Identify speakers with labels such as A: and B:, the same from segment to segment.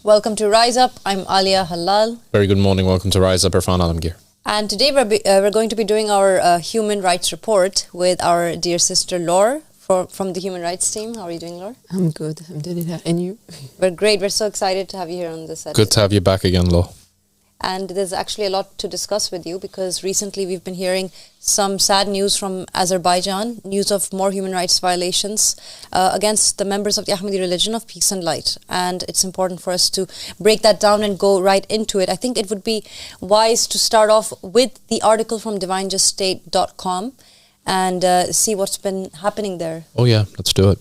A: Welcome to Rise Up. I'm Alia Halal.
B: Very good morning. Welcome to Rise Up, Irfan Alamgir.
A: And today we're going to be doing our human rights report with our dear sister Laure from the human rights team. How are you doing, Laure?
C: I'm good. Alhamdulillah. And you?
A: We're great. We're so excited to have you here on this.
B: Good to have you back again, Laure.
A: And there's actually a lot to discuss with you because recently we've been hearing some sad news from Azerbaijan, news of more human rights violations against the members of the Ahmadi religion of peace and light. And it's important for us to break that down and go right into it. I think it would be wise to start off with the article from divinejuststate.com and see what's been happening there.
B: Oh yeah, let's do it.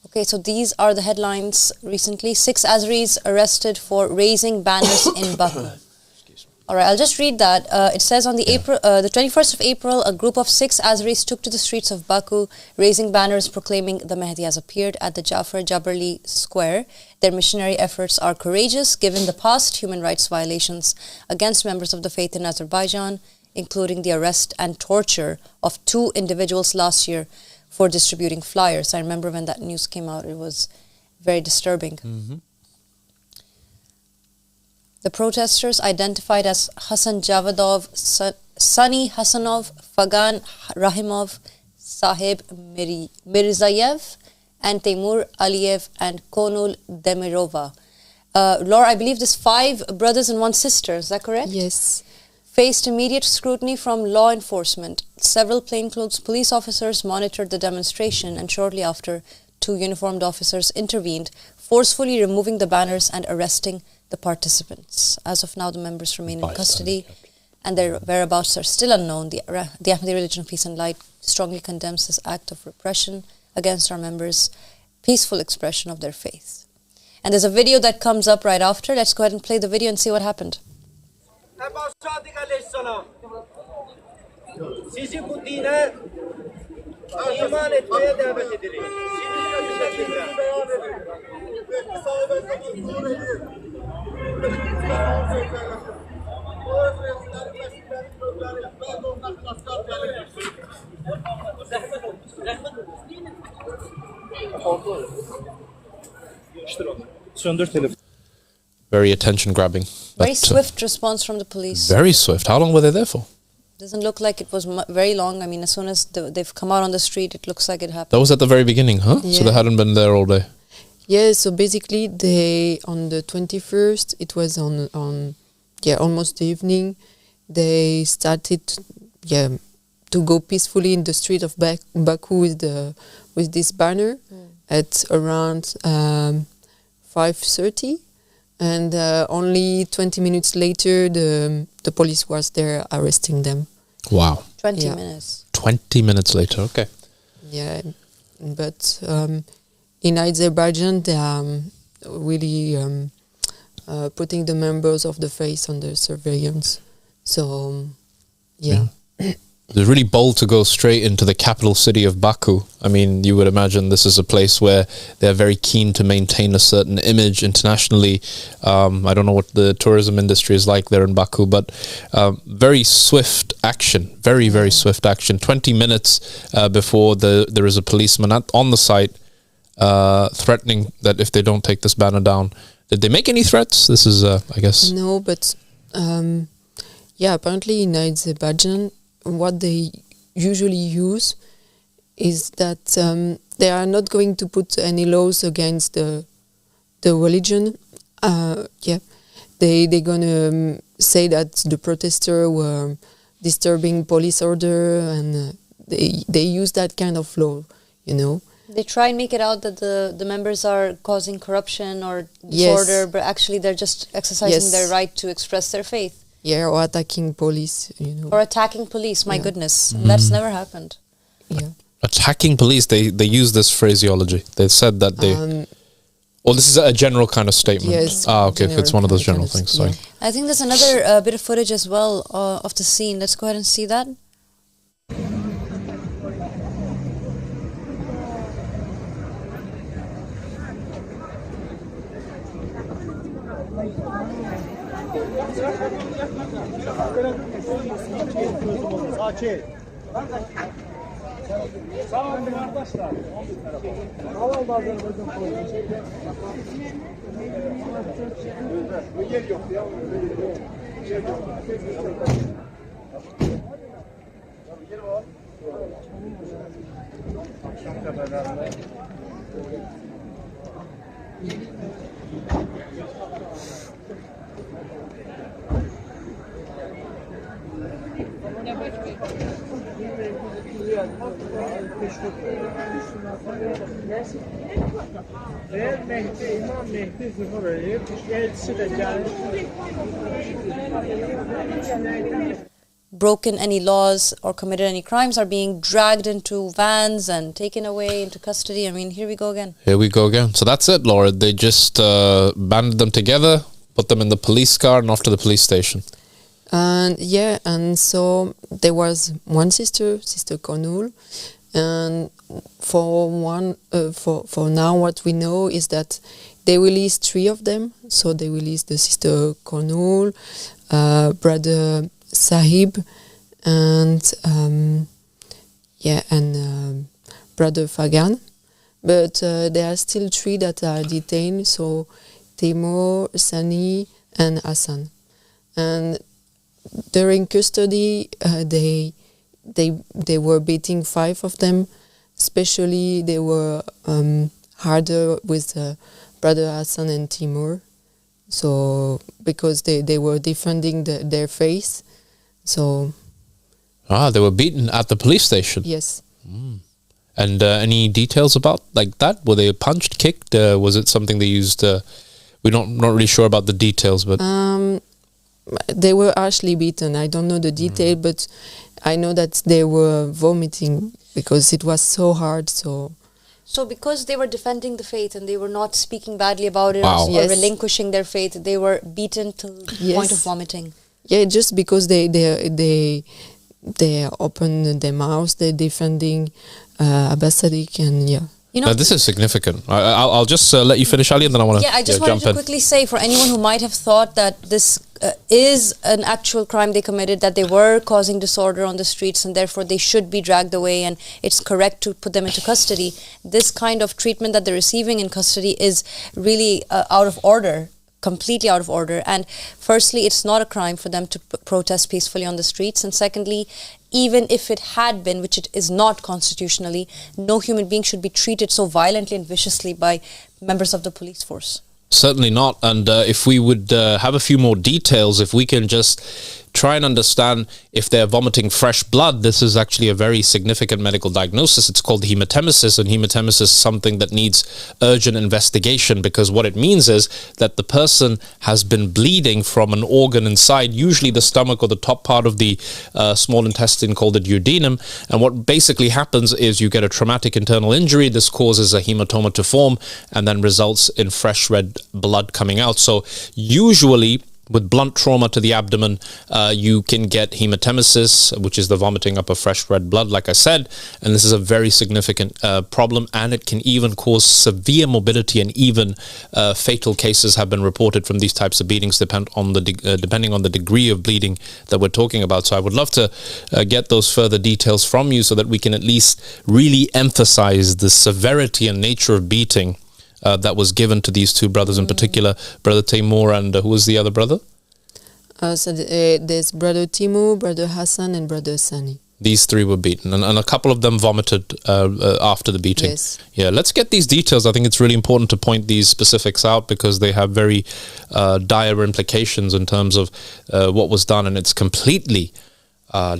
A: Okay, so these are the headlines recently. 6 Azeris arrested for raising banners in Baku. All right, I'll just read that. It says on the 21st of April, a group of 6 Azeris took to the streets of Baku, raising banners proclaiming the Mahdi has appeared at the Jafar Jabarli Square. Their missionary efforts are courageous given the past human rights violations against members of the faith in Azerbaijan, including the arrest and torture of 2 individuals last year for distributing flyers. I remember when that news came out, it was very disturbing. The protesters, identified as Hasan Javadov, Sani Hasanov, Fagan Rahimov, Sahib Mirzayev, and Teymur, Aliyev, and Konul, Demirova. Laura, I believe there's 5 brothers and 1 sister, is that correct?
C: Yes.
A: Faced immediate scrutiny from law enforcement. Several plainclothes police officers monitored the demonstration, and shortly after, 2 uniformed officers intervened, forcefully removing the banners and arresting the participants. As of now, the members remain in custody and their whereabouts are still unknown. The Ahmadi religion of peace and light strongly condemns this act of repression against our members' peaceful expression of their faith. And there's a video that comes up right after. Let's go ahead and play the video and see what happened.
D: Sizi bu dine iman etmeye davet ederiz.
B: Very attention grabbing.
A: Very swift response from the police.
B: Very swift. How long were they there for?
A: Doesn't look like it was very long. I mean, as soon as they've come out on the street, it looks like it happened.
B: That was at the very beginning, huh?
C: Yeah.
B: So they hadn't been there all day.
C: Yeah, so basically on the 21st, it was on almost the evening, they started to go peacefully in the street of Baku with this banner at around 5:30. And only 20 minutes later, the police was there arresting them.
B: Wow.
A: 20 minutes.
B: 20 minutes later, okay.
C: Yeah, but in Azerbaijan, they are really putting the members of the faith under surveillance. So, yeah.
B: It's really bold to go straight into the capital city of Baku. I mean, you would imagine this is a place where they're very keen to maintain a certain image internationally. I don't know what the tourism industry is like there in Baku, but very swift action, very, very swift action. 20 minutes before there is a policeman on the site threatening that if they don't take this banner down. Did they make any threats? This is, I guess...
C: No, but apparently in Azerbaijan, what they usually use is that they are not going to put any laws against the religion. They're gonna say that the protesters were disturbing police order, and they use that kind of law, you know.
A: They try and make it out that the members are causing corruption or disorder, but actually they're just exercising their right to express their faith.
C: Yeah, or attacking police, you know.
A: Or attacking police, my goodness. That's never happened.
C: Yeah.
B: Attacking police, they use this phraseology. They said that they... well, this is a general kind of statement.
C: Yes.
B: Okay, it's one of those general things, sorry.
A: I think there's another bit of footage as well of the scene. Let's go ahead and see that.
D: Eğer İmam Mehdi zuhur ediyor, elçisi de geldi.
A: Broken any laws or committed any crimes are being dragged into vans and taken away into custody. I mean, here we go again.
B: Here we go again. So that's it, Laura. They just banded them together, put them in the police car and off to the police station.
C: And yeah, and so there was one sister Konul, and for now what we know is that they released 3 of them. So they released the sister Konul, brother Sahib, and brother Fagan. But there are still 3 that are detained. So Teymur, Sani, and Hasan. And during custody, they were beating 5 of them. Especially, they were harder with brother Hasan and Teymur. So because they were defending their faith. So.
B: They were beaten at the police station.
C: Yes.
B: And any details about like that? Were they punched, kicked? Was it something they used? We're not really sure about the details, but.
C: They were harshly beaten. I don't know the detail, but I know that they were vomiting because it was so hard. So
A: because they were defending the faith and they were not speaking badly about it
B: Wow.
A: or
C: Yes.
A: relinquishing their faith, they were beaten to the point of vomiting.
C: Yeah, just because they open their mouths, they're defending Abbas Sadiq, and yeah.
A: You know,
B: This is significant. I'll just let you finish, Ali, and then I want to
A: I just wanted
B: jump
A: to
B: in.
A: quickly say, for anyone who might have thought that this is an actual crime they committed, that they were causing disorder on the streets and therefore they should be dragged away and it's correct to put them into custody, this kind of treatment that they're receiving in custody is really out of order. Completely out of order. And firstly, it's not a crime for them to protest peacefully on the streets, and secondly, even if it had been, which it is not constitutionally, no human being should be treated so violently and viciously by members of the police force.
B: Certainly not. And if we would have a few more details, if we can just try and understand if they're vomiting fresh blood, this is actually a very significant medical diagnosis. It's called hematemesis, and hematemesis is something that needs urgent investigation, because what it means is that the person has been bleeding from an organ inside, usually the stomach or the top part of the small intestine called the duodenum. And what basically happens is you get a traumatic internal injury. This causes a hematoma to form and then results in fresh red blood coming out. So usually, with blunt trauma to the abdomen, you can get hematemesis, which is the vomiting up of fresh red blood, like I said. And this is a very significant problem, and it can even cause severe morbidity, and even fatal cases have been reported from these types of beatings, depending on the degree of bleeding that we're talking about. So I would love to get those further details from you so that we can at least really emphasize the severity and nature of beating that was given to these 2 brothers in particular, brother Teymur and who was the other brother?
C: There's brother Teymur, brother Hasan, and brother Sani.
B: These 3 were beaten, and a couple of them vomited after the beating.
C: Yes.
B: Yeah, let's get these details. I think it's really important to point these specifics out because they have very dire implications in terms of what was done, and it's completely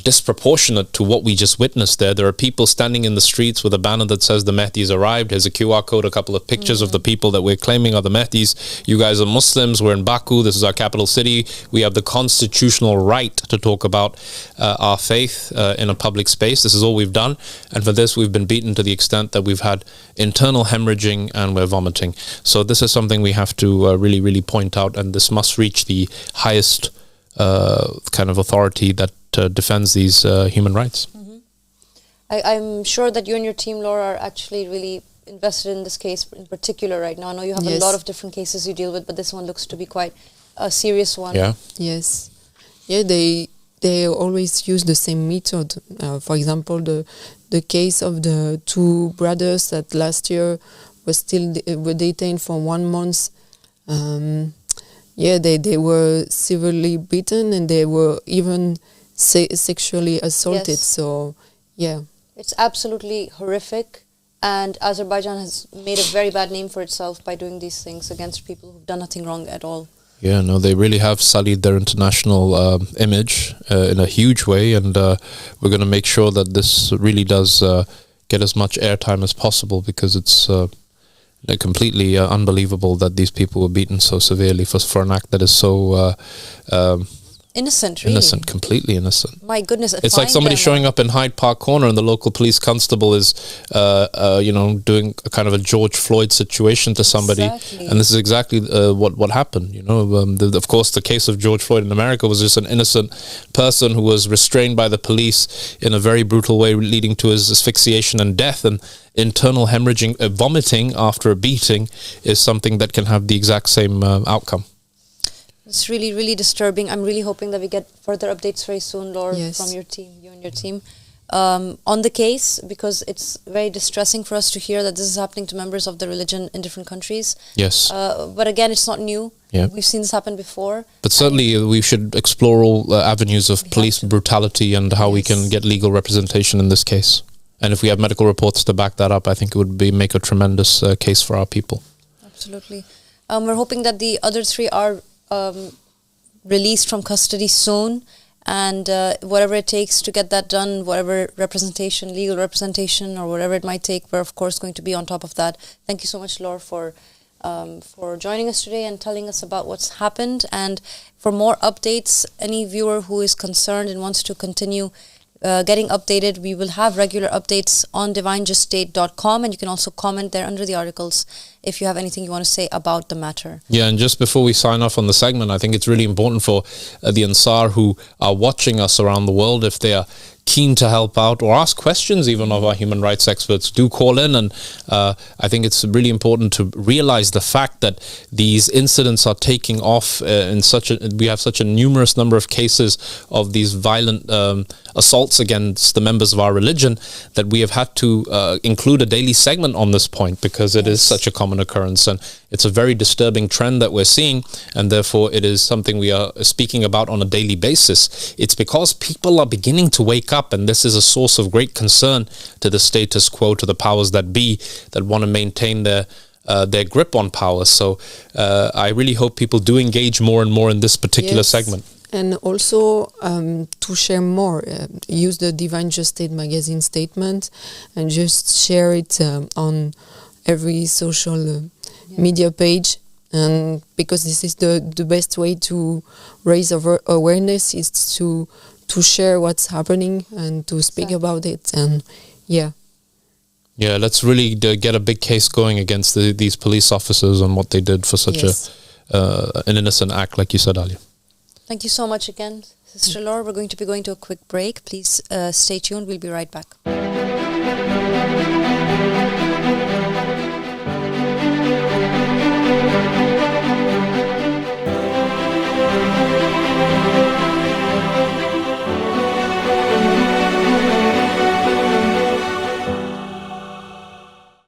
B: disproportionate to what we just witnessed there. There are people standing in the streets with a banner that says the Mahdi's arrived. Here's a QR code, a couple of pictures of the people that we're claiming are the Mahdi's. You guys are Muslims. We're in Baku. This is our capital city. We have the constitutional right to talk about our faith in a public space. This is all we've done. And for this, we've been beaten to the extent that we've had internal hemorrhaging and we're vomiting. So this is something we have to really, really point out. And this must reach the highest kind of authority that defends these human rights.
A: I'm sure that you and your team, Laura, are actually really invested in this case in particular right now. I know you have a lot of different cases you deal with, but this one looks to be quite a serious one.
B: Yeah.
C: Yes. Yeah, they they always use the same method. For example, the case of the two brothers that last year were detained for 1 month. They were severely beaten and they were even sexually assaulted.
A: Yes.
C: So, yeah.
A: It's absolutely horrific, and Azerbaijan has made a very bad name for itself by doing these things against people who've done nothing wrong at all.
B: Yeah, no, they really have sullied their international image in a huge way, and we're going to make sure that this really does get as much airtime as possible, because it's completely unbelievable that these people were beaten so severely for an act that is so
A: innocent, really.
B: Innocent, completely innocent.
A: My goodness.
B: It's like somebody showing up in Hyde Park Corner and the local police constable is, doing a kind of a George Floyd situation to somebody.
A: Exactly.
B: And this is exactly what happened. Of course, the case of George Floyd in America was just an innocent person who was restrained by the police in a very brutal way, leading to his asphyxiation and death. And internal hemorrhaging, vomiting after a beating is something that can have the exact same outcome.
A: It's really, really disturbing. I'm really hoping that we get further updates very soon, Laura,
C: Yes.
A: from your team, you and your team, on the case, because it's very distressing for us to hear that this is happening to members of the religion in different countries.
B: Yes.
A: But again, it's not new.
B: Yeah.
A: We've seen this happen before.
B: But certainly we should explore all avenues of police brutality and how we can get legal representation in this case. And if we have medical reports to back that up, I think it would make a tremendous case for our people.
A: Absolutely. We're hoping that the other three are released from custody soon, and whatever it takes to get that done, whatever representation, legal representation, or whatever it might take, we're of course going to be on top of that. Thank you so much, Laura, for joining us today and telling us about what's happened. And for more updates, any viewer who is concerned and wants to continue getting updated, we will have regular updates on divinejuststate.com, and you can also comment there under the articles if you have anything you want to say about the matter.
B: Yeah, and just before we sign off on the segment, I think it's really important for the Ansar who are watching us around the world, if they are keen to help out or ask questions even of our human rights experts, do call in. And I think it's really important to realize the fact that these incidents are taking off we have such a numerous number of cases of these violent assaults against the members of our religion that we have had to include a daily segment on this point, because it is such a common occurrence, and it's a very disturbing trend that we're seeing, and therefore it is something we are speaking about on a daily basis. It's because people are beginning to wake up, and this is a source of great concern to the status quo, to the powers that be, that want to maintain their grip on power. So I really hope people do engage more and more in this particular segment.
C: And also to share more, use the Divine Just State magazine statement and just share it on every social media page. And because this is the best way to raise awareness, is to share what's happening and to speak about it. And yeah, let's really get a big case going against these police officers and what they did for such an innocent act, like you said, Aliyev.
A: Thank you so much again, Sister Laura. We're going to be going to a quick break. Please stay tuned. We'll be right back.